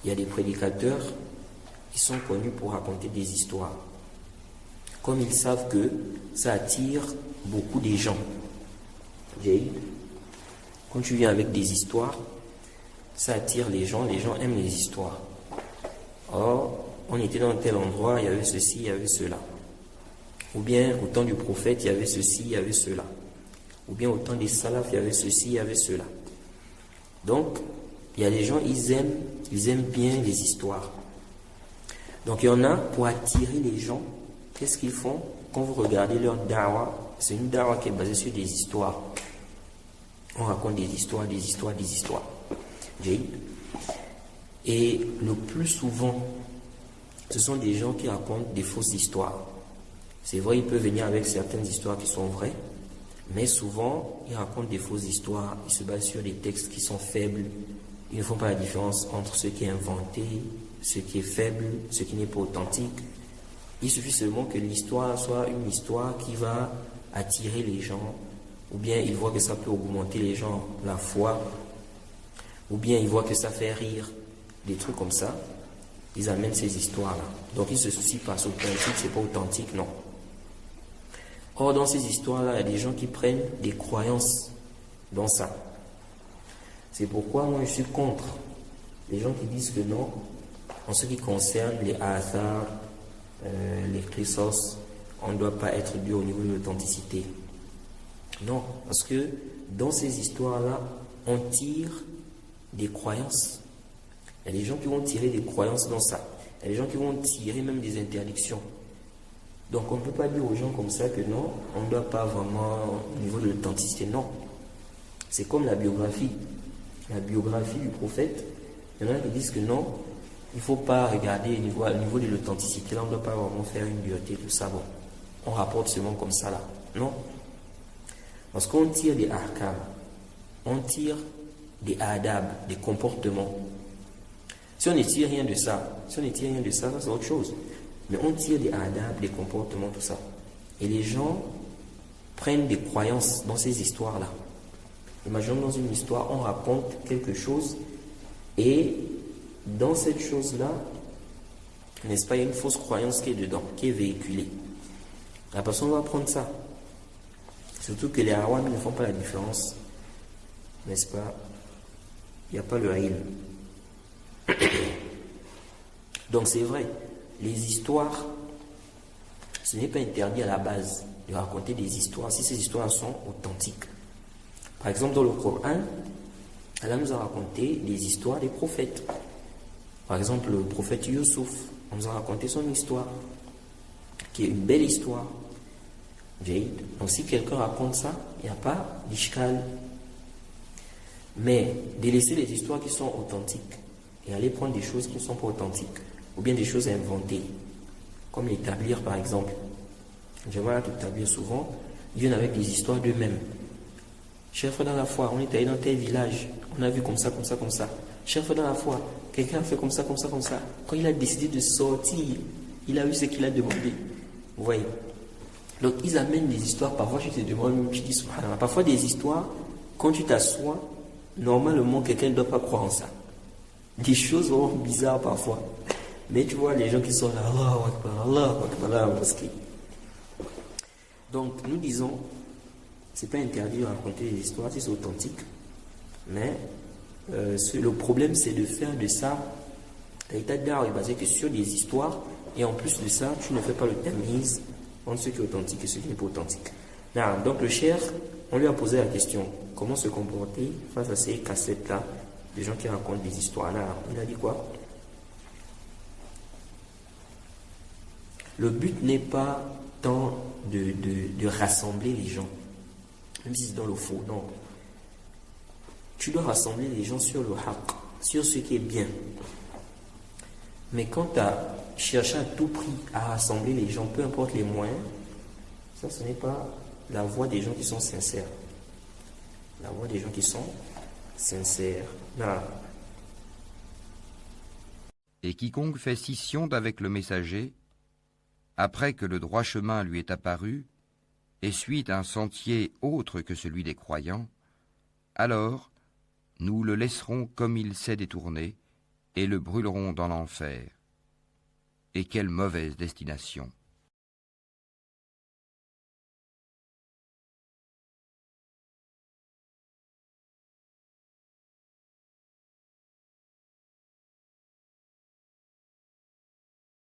Il y a des prédicateurs qui sont connus pour raconter des histoires. Comme ils savent que ça attire beaucoup de gens. Quand tu viens avec des histoires, ça attire les gens aiment les histoires. Or, on était dans tel endroit, il y avait ceci, il y avait cela. Ou bien au temps du prophète, il y avait ceci, il y avait cela. Ou bien au temps des salafs, il y avait ceci, il y avait cela. Donc, il y a des gens, ils aiment bien les histoires. Donc il y en a, pour attirer les gens, qu'est-ce qu'ils font? Quand vous regardez leur da'wa, c'est une da'wa qui est basée sur des histoires. On raconte des histoires. Et le plus souvent, ce sont des gens qui racontent des fausses histoires. C'est vrai, il peut venir avec certaines histoires qui sont vraies, mais souvent, ils racontent des fausses histoires, ils se basent sur des textes qui sont faibles. Ils ne font pas la différence entre ce qui est inventé, ce qui est faible, ce qui n'est pas authentique. Il suffit seulement que l'histoire soit une histoire qui va attirer les gens, ou bien ils voient que ça peut augmenter les gens la foi, ou bien ils voient que ça fait rire, des trucs comme ça. Ils amènent ces histoires-là. Donc ils se soucient pas, c'est authentique, c'est pas authentique, non. Or, dans ces histoires-là, il y a des gens qui prennent des croyances dans ça. C'est pourquoi moi je suis contre les gens qui disent que non, en ce qui concerne les athars, les qisas, on ne doit pas être dû au niveau de l'authenticité. Non, parce que dans ces histoires-là, on tire des croyances. Il y a des gens qui vont tirer des croyances dans ça. Il y a des gens qui vont tirer même des interdictions. Donc on ne peut pas dire aux gens comme ça que non, on ne doit pas vraiment au niveau de l'authenticité. Non. C'est comme la biographie. La biographie du prophète, il y en a qui disent que non, il ne faut pas regarder au niveau de l'authenticité. Là, on ne doit pas vraiment faire une dureté, tout ça. Bon, on rapporte seulement comme ça là. Non. Parce qu'on tire des ahkam, on tire des adab, des comportements. Si on ne tire rien de ça, ça c'est autre chose. Mais on tire des adab, des comportements, tout ça. Et les gens prennent des croyances dans ces histoires-là. Imaginons dans une histoire, on raconte quelque chose et dans cette chose-là, n'est-ce pas, il y a une fausse croyance qui est dedans, qui est véhiculée. La personne va prendre ça. Surtout que les awam ne font pas la différence, n'est-ce pas? Il n'y a pas le ilm. Donc c'est vrai, les histoires, ce n'est pas interdit à la base de raconter des histoires si ces histoires sont authentiques. Par exemple, dans le Coran, Allah nous a raconté des histoires des prophètes. Par exemple, le prophète Youssouf, on nous a raconté son histoire, qui est une belle histoire. Donc si quelqu'un raconte ça, il n'y a pas d'ishkal. Mais de laisser les histoires qui sont authentiques et aller prendre des choses qui ne sont pas authentiques, ou bien des choses inventées, comme les tablirs par exemple. J'aimerais tout tablier souvent, ils viennent avec des histoires d'eux-mêmes. Chère fois dans la foi, on est allé dans tel village, on a vu comme ça. Chère fois dans la foi, quelqu'un a fait comme ça. Quand il a décidé de sortir, il a eu ce qu'il a demandé. Vous voyez? Donc ils amènent des histoires, parfois je te demande, je dis subhanallah, parfois des histoires, quand tu t'assois, normalement quelqu'un ne doit pas croire en ça. Des choses vraiment bizarres parfois. Mais tu vois les gens qui sont là, Allahu Akbar, là, en mosquée. Donc nous disons, c'est pas interdit de raconter des histoires si c'est authentique, mais le problème c'est de faire de ça, l'état d'art est basé que sur des histoires, et en plus de ça, tu ne fais pas le tamiz entre ce qui est authentique et ce qui n'est pas authentique. Donc le cheikh, on lui a posé la question, comment se comporter face à ces cassettes-là, des gens qui racontent des histoires. Là, il a dit quoi? Le but n'est pas tant de rassembler les gens, même si c'est dans le faux, non. Tu dois rassembler les gens sur le haqq, sur ce qui est bien. Mais quand tu as cherché à tout prix à rassembler les gens, peu importe les moyens, ça ce n'est pas la voix des gens qui sont sincères. La voix des gens qui sont sincères. Non. Et quiconque fait scission d'avec le messager, après que le droit chemin lui est apparu, et suit un sentier autre que celui des croyants, alors nous le laisserons comme il s'est détourné, et le brûleront dans l'enfer. Et quelle mauvaise destination!